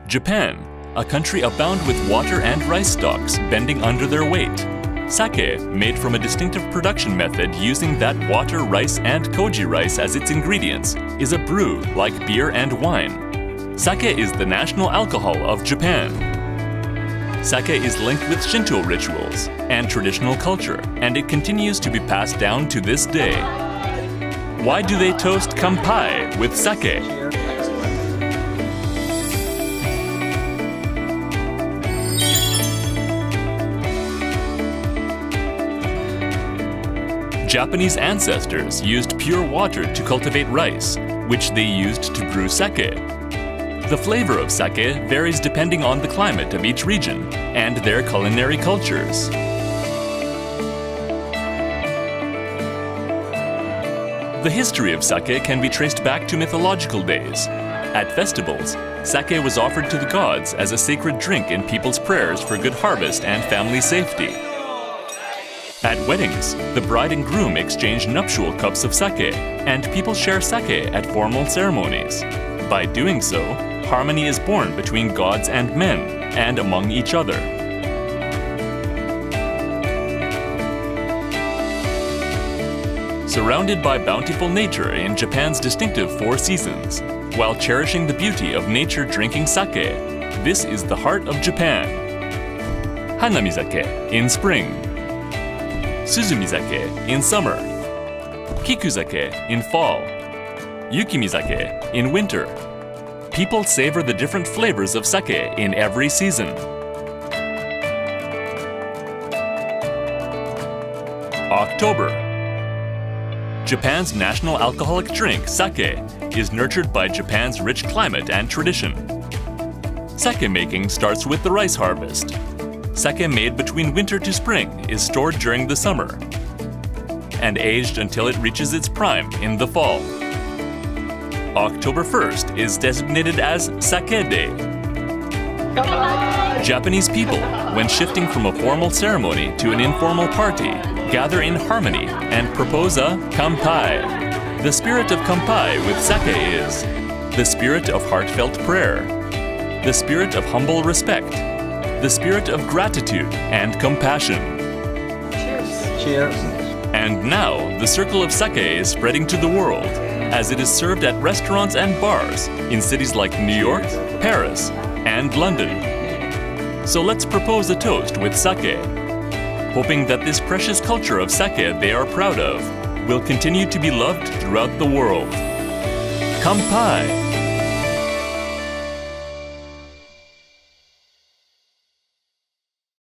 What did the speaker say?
Japan, a country abound with water and rice stalks bending under their weight. Sake, made from a distinctive production method using that water, rice, and koji rice as its ingredients, is a brew like beer and wine. Sake is the national alcohol of Japan. Sake is linked with Shinto rituals and traditional culture, and it continues to be passed down to this day. Why do they toast kanpai with sake? Japanese ancestors used pure water to cultivate rice, which they used to brew sake. The flavor of sake varies depending on the climate of each region and their culinary cultures. The history of sake can be traced back to mythological days. At festivals, sake was offered to the gods as a sacred drink in people's prayers for good harvest and family safety. At weddings, the bride and groom exchange nuptial cups of sake, and people share sake at formal ceremonies. By doing so, harmony is born between gods and men, and among each other. Surrounded by bountiful nature in Japan's distinctive 4 seasons, while cherishing the beauty of nature drinking sake, this is the heart of Japan. Hanamizake in spring. Suzumizake in summer, Kikuzake in fall, Yukimizake in winter. People savor the different flavors of sake in every season. October. Japan's national alcoholic drink, sake, is nurtured by Japan's rich climate and tradition. Sake making starts with the rice harvest. Sake made between winter to spring is stored during the summer and aged until it reaches its prime in the fall. October 1st is designated as Sake Day. Japanese people, when shifting from a formal ceremony to an informal party, gather in harmony and propose a kanpai. The spirit of kanpai with sake is the spirit of heartfelt prayer, the spirit of humble respect, the spirit of gratitude and compassion. Cheers. Cheers. And now, the circle of sake is spreading to the world, as it is served at restaurants and bars in cities like New York, Paris, and London. So let's propose a toast with sake, hoping that this precious culture of sake they are proud of will continue to be loved throughout the world. Kanpai!